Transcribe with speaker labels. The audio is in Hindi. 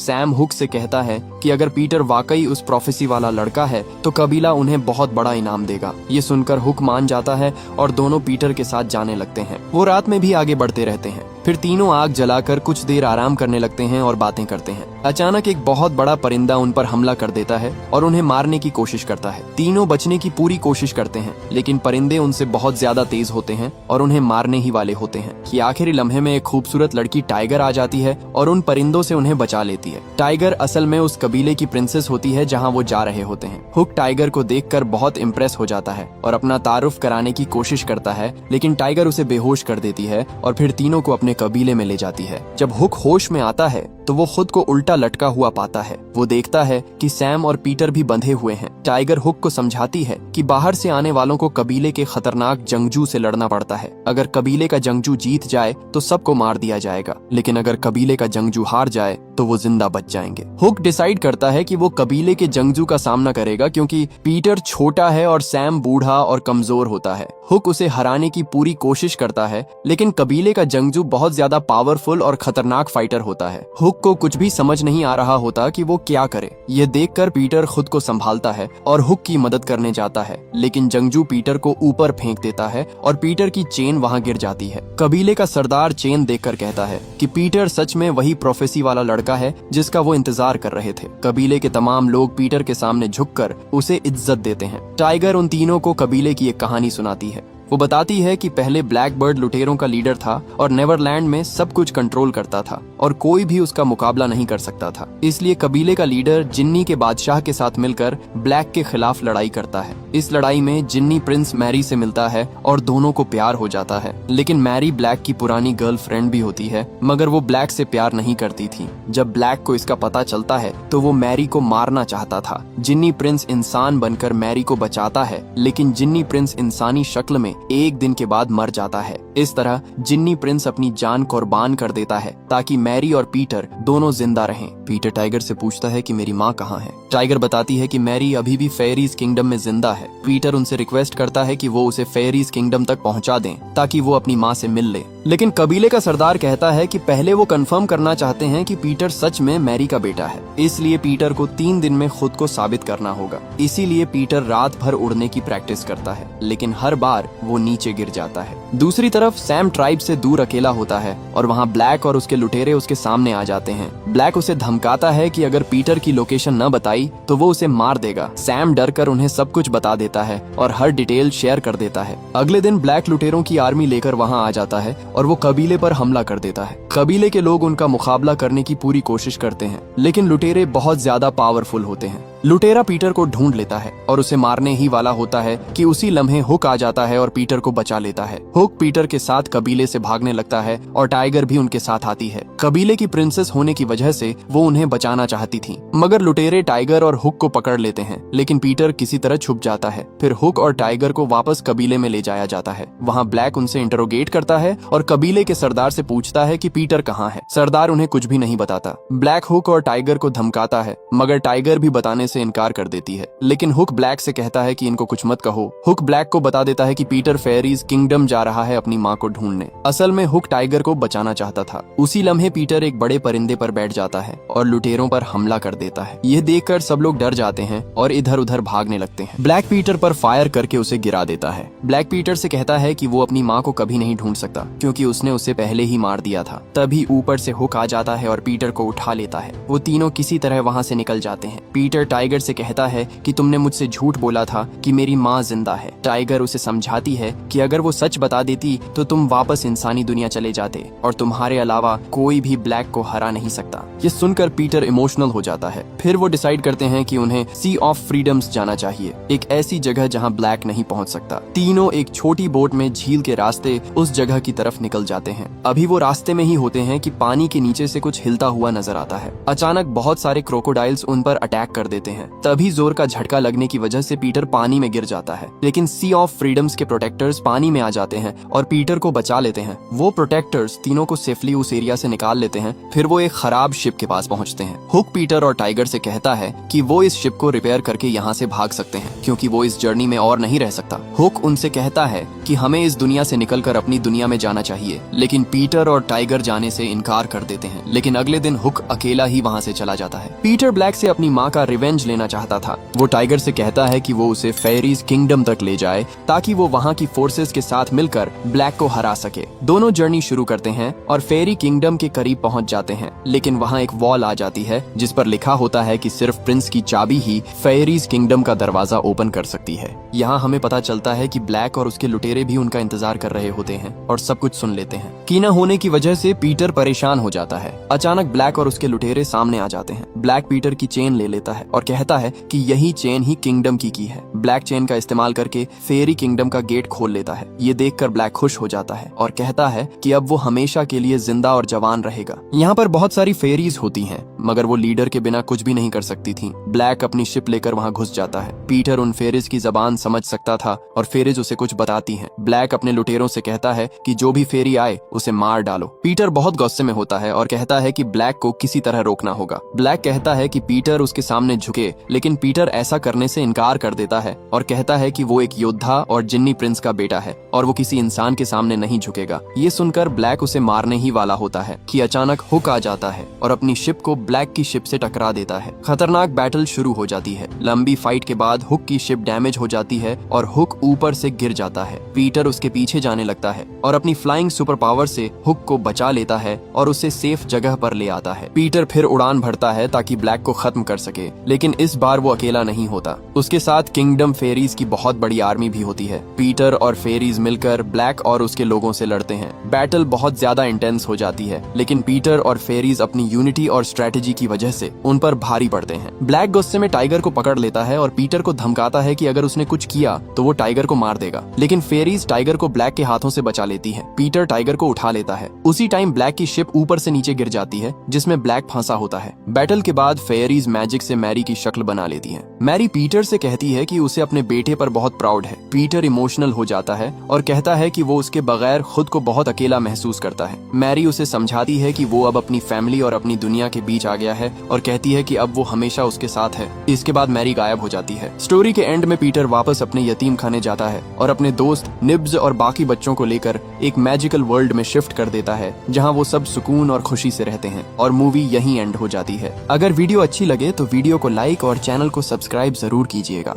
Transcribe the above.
Speaker 1: सैम हुक से कहता है कि अगर पीटर वाकई उस प्रोफेसी वाला लड़का है तो कबीला उन्हें बहुत बड़ा इनाम देगा। ये सुनकर हुक मान जाता है और दोनों पीटर के साथ जाने लगते हैं। वो रात में भी आगे बढ़ते रहते हैं। फिर तीनों आग जलाकर कुछ देर आराम करने लगते हैं और बातें करते हैं। अचानक एक बहुत बड़ा परिंदा उन पर हमला कर देता है और उन्हें मारने की कोशिश करता है। तीनों बचने की पूरी कोशिश करते हैं, लेकिन परिंदे उनसे बहुत ज्यादा तेज होते हैं और उन्हें मारने ही वाले होते हैं कि आखिरी लम्हे में एक खूबसूरत लड़की टाइगर आ जाती है और उन परिंदों से उन्हें बचा लेती है। टाइगर असल में उस कबीले की प्रिंसेस होती है जहाँ वो जा रहे होते हैं। हुक टाइगर को देखकर बहुत इम्प्रेस हो जाता है और अपना तारुफ कराने की कोशिश करता है, लेकिन टाइगर उसे बेहोश कर देती है और फिर तीनों को अपने कबीले में ले जाती है। जब हुक होश में आता है तो वो खुद को उल्टा लटका हुआ पाता है। वो देखता है कि सैम और पीटर भी बंधे हुए हैं। टाइगर हुक को समझाती है कि बाहर से आने वालों को कबीले के खतरनाक जंगजू से लड़ना पड़ता है। अगर कबीले का जंगजू जीत जाए तो सबको मार दिया जाएगा, लेकिन अगर कबीले का जंगजू हार जाए तो वो जिंदा बच जाएंगे। हुक डिसाइड करता है कि वो कबीले के जंगजू का सामना करेगा क्योंकि पीटर छोटा है और सैम बूढ़ा और कमजोर होता है। हुक उसे हराने की पूरी कोशिश करता है, लेकिन कबीले का जंगजू बहुत ज्यादा पावरफुल और खतरनाक फाइटर होता है। हुक को कुछ भी समझ नहीं आ रहा होता कि वो क्या करे। ये देखकर पीटर खुद को संभालता है और हुक की मदद करने जाता है, लेकिन जंगजू पीटर को ऊपर फेंक देता है और पीटर की चेन वहाँ गिर जाती है। कबीले का सरदार चेन देखकर कहता है कि पीटर सच में वही प्रोफेसी वाला लड़का है जिसका वो इंतजार कर रहे थे। कबीले के तमाम लोग पीटर के सामने झुककर उसे इज्जत देते हैं। टाइगर उन तीनों को कबीले की एक कहानी सुनाती है। वो बताती है कि पहले ब्लैक बर्ड लुटेरों का लीडर था और नेवरलैंड में सब कुछ कंट्रोल करता था और कोई भी उसका मुकाबला नहीं कर सकता था। इसलिए कबीले का लीडर जिन्नी के बादशाह के साथ मिलकर ब्लैक के खिलाफ लड़ाई करता है। इस लड़ाई में जिन्नी प्रिंस मैरी से मिलता है और दोनों को प्यार हो जाता है, लेकिन मैरी ब्लैक की पुरानी गर्लफ्रेंड भी होती है, मगर वो ब्लैक से प्यार नहीं करती थी। जब ब्लैक को इसका पता चलता है तो वो मैरी को मारना चाहता था। जिन्नी प्रिंस इंसान बनकर मैरी को बचाता है, लेकिन जिन्नी प्रिंस इंसानी शक्ल में एक दिन के बाद मर जाता है। इस तरह जिन्नी प्रिंस अपनी जान कुर्बान कर देता है ताकि मैरी और पीटर दोनों जिंदा रहें। पीटर टाइगर से पूछता है कि मेरी माँ कहाँ है। टाइगर बताती है कि मैरी अभी भी फेरीज किंगडम में जिंदा है। पीटर उनसे रिक्वेस्ट करता है कि वो उसे फेरीज किंगडम तक पहुंचा दें ताकि वो अपनी माँ से मिल ले, लेकिन कबीले का सरदार कहता है कि पहले वो कंफर्म करना चाहते हैं कि पीटर सच में मैरी का बेटा है। इसलिए पीटर को 3 दिन में खुद को साबित करना होगा। इसीलिए पीटर रात भर उड़ने की प्रैक्टिस करता है, लेकिन हर बार वो नीचे गिर जाता है। दूसरी तरफ सैम ट्राइब से दूर अकेला होता है और वहाँ ब्लैक और उसके लुटेरे उसके सामने आ जाते हैं। ब्लैक उसे धमकाता है कि अगर पीटर की लोकेशन न बताई तो वो उसे मार देगा। सैम डरकर उन्हें सब कुछ बता देता है और हर डिटेल शेयर कर देता है। अगले दिन ब्लैक लुटेरों की आर्मी लेकर वहाँ आ जाता है और वो कबीले पर हमला कर देता है। कबीले के लोग उनका मुकाबला करने की पूरी कोशिश करते हैं, लेकिन लुटेरे बहुत ज्यादा पावरफुल होते हैं। लुटेरा पीटर को ढूंढ लेता है और उसे मारने ही वाला होता है कि उसी लम्हे हुक आ जाता है और पीटर को बचा लेता है। हुक पीटर के साथ कबीले से भागने लगता है और टाइगर भी उनके साथ आती है। कबीले की प्रिंसेस होने की वजह से वो उन्हें बचाना चाहती थी, मगर लुटेरे टाइगर और हुक को पकड़ लेते हैं, लेकिन पीटर किसी तरह छुप जाता है। फिर हुक और टाइगर को वापस कबीले में ले जाया जाता है। वहाँ ब्लैक उनसे इंटरोगेट करता है और कबीले के सरदार से पूछता है कि पीटर कहाँ है। सरदार उन्हें कुछ भी नहीं बताता। ब्लैक हुक और टाइगर को धमकाता है, मगर टाइगर भी बताने से इनकार कर देती है, लेकिन हुक ब्लैक से कहता है कि इनको कुछ मत कहो। हुक ब्लैक को बता देता है कि पीटर फेरीज किंगडम जा रहा है अपनी माँ को ढूंढने। असल में हुक टाइगर को बचाना चाहता था। उसी लम्हे पीटर एक बड़े परिंदे पर बैठ जाता है और लुटेरों पर हमला कर देता है। यह देखकर सब लोग डर जाते हैं और इधर उधर भागने लगते हैं। ब्लैक पीटर पर फायर करके उसे गिरा देता है। ब्लैक पीटर से कहता है कि वो अपनी माँ को कभी नहीं ढूंढ सकता क्योंकि उसने उसे पहले ही मार दिया था। तभी ऊपर से हुक आ जाता है और पीटर को उठा लेता है। वो तीनों किसी तरह वहाँ से निकल जाते हैं। पीटर टाइगर से कहता है कि तुमने मुझसे झूठ बोला था कि मेरी माँ जिंदा है। टाइगर उसे समझाती है कि अगर वो सच बता देती तो तुम वापस इंसानी दुनिया चले जाते और तुम्हारे अलावा कोई भी ब्लैक को हरा नहीं सकता। ये सुनकर पीटर इमोशनल हो जाता है। फिर वो डिसाइड करते हैं कि उन्हें सी ऑफ फ्रीडम्स जाना चाहिए, एक ऐसी जगह जहाँ ब्लैक नहीं पहुँच सकता। तीनों एक छोटी बोट में झील के रास्ते उस जगह की तरफ निकल जाते हैं। अभी वो रास्ते में ही होते हैं कि पानी के नीचे से कुछ हिलता हुआ नजर आता है। अचानक बहुत सारे क्रोकोडाइल्स उन पर अटैक कर देते हैं। तभी जोर का झटका लगने की वजह से पीटर पानी में गिर जाता है, लेकिन सी ऑफ फ्रीडम्स के प्रोटेक्टर्स पानी में आ जाते हैं और पीटर को बचा लेते हैं। वो प्रोटेक्टर्स तीनों को सेफली उस एरिया से निकाल लेते हैं। फिर वो एक खराब शिप के पास पहुंचते हैं। हुक पीटर और टाइगर से कहता है कि वो इस शिप को रिपेयर करके यहाँ से भाग सकते हैं, क्योंकि वो इस जर्नी में और नहीं रह सकता। हुक उनसे कहता है कि हमें इस दुनिया से निकलकर अपनी दुनिया में जाना चाहिए, लेकिन पीटर और टाइगर जाने से इनकार कर देते हैं। लेकिन अगले दिन हुक अकेला ही वहाँ से चला जाता है। पीटर ब्लैक से अपनी माँ का रिवेंज लेना चाहता था। वो टाइगर से कहता है कि वो उसे फेरीज किंगडम तक ले जाए ताकि वो वहाँ की फोर्सेस के साथ मिलकर ब्लैक को हरा सके। दोनों जर्नी शुरू करते हैं और फेरी किंगडम के करीब पहुँच जाते हैं, लेकिन वहाँ एक वॉल आ जाती है जिस पर लिखा होता है कि सिर्फ प्रिंस की चाबी ही फेरीज किंगडम का दरवाजा ओपन कर सकती है। यहाँ हमें पता चलता है कि ब्लैक और उसके लुटेरे भी उनका इंतजार कर रहे होते हैं और सब कुछ सुन लेते हैं। की न होने की वजह से पीटर परेशान हो जाता है। अचानक ब्लैक और उसके लुटेरे सामने आ जाते हैं। ब्लैक पीटर की चेन ले लेता है और कहता है कि यही चेन ही किंगडम की है। ब्लैक चेन का इस्तेमाल करके फेरी किंगडम का गेट खोल लेता है। ये देखकर ब्लैक खुश हो जाता है और कहता है कि अब वो हमेशा के लिए जिंदा और जवान रहेगा। यहाँ पर बहुत सारी फेरीज होती हैं, मगर वो लीडर के बिना कुछ भी नहीं कर सकती थी। ब्लैक अपनी शिप लेकर वहाँ घुस जाता है। पीटर उन फेरीज की जबान समझ सकता था और फेरीज उसे कुछ बताती हैं। ब्लैक अपने लुटेरों से कहता है कि जो भी फेरी आए उसे मार डालो। पीटर बहुत गुस्से में होता है और कहता है कि ब्लैक को किसी तरह रोकना होगा। ब्लैक कहता है कि पीटर उसके सामने झुके, लेकिन पीटर ऐसा करने से इनकार कर देता है और कहता है कि वो एक योद्धा और जिन्नी प्रिंस का बेटा है और वो किसी इंसान के सामने नहीं झुकेगा। ये सुनकर ब्लैक उसे मारने ही वाला होता है कि अचानक हुक आ जाता है और अपनी शिप को ब्लैक की शिप से टकरा देता है। खतरनाक बैटल शुरू हो जाती है। लंबी फाइट के बाद हुक की शिप डैमेज हो जाती है और हुक ऊपर से गिर जाता है। पीटर उसके पीछे जाने लगता है और अपनी फ्लाइंग सुपर पावर से हुक को बचा लेता है और उसे सेफ जगह पर ले आता है। पीटर फिर उड़ान भरता है ताकि ब्लैक को खत्म कर सके, लेकिन इस बार वो अकेला नहीं होता। उसके साथ किंगडम फेरीज की बहुत बड़ी आर्मी भी होती है। पीटर और फेरीज मिलकर ब्लैक और उसके लोगों से लड़ते हैं। बैटल बहुत ज्यादा इंटेंस हो जाती है, लेकिन पीटर और फेरीज अपनी यूनिटी और स्ट्रेटेजी की वजह से उन पर भारी पड़ते हैं। ब्लैक गुस्से में टाइगर को पकड़ लेता है और पीटर को धमकाता है कि अगर उसने कुछ किया तो वो टाइगर को मार देगा, लेकिन फेरीज टाइगर को ब्लैक के हाथों से बचा लेती है। पीटर टाइगर को उठा लेता है। उसी टाइम ब्लैक की शिप ऊपर से नीचे गिर जाती है, जिसमें ब्लैक फंसा होता है। बैटल के बाद फेरीज मैजिक से मैरी की शक्ल बना लेती है। मैरी पीटर से कहती है कि उसे अपने बेटे पर बहुत प्राउड है। पीटर इमोशनल हो जाता है और कहता है कि वो उसके बगैर खुद को बहुत अकेला महसूस करता है। मैरी उसे समझाती है कि वो अब अपनी फैमिली और अपनी दुनिया के बीच आ गया है और कहती है कि अब वो हमेशा उसके साथ है। इसके बाद मैरी गायब हो जाती है। स्टोरी के एंड में पीटर वापस अपने यतीम खाने जाता है और अपने दोस्त निब्स और बाकी बच्चों को लेकर एक मैजिकल वर्ल्ड में शिफ्ट कर देता है, जहाँ वो सब सुकून और खुशी से रहते हैं और मूवी यहीं एंड हो जाती है। अगर वीडियो अच्छी लगे तो वीडियो को लाइक और चैनल को सब्सक्राइब जरूर कीजिएगा।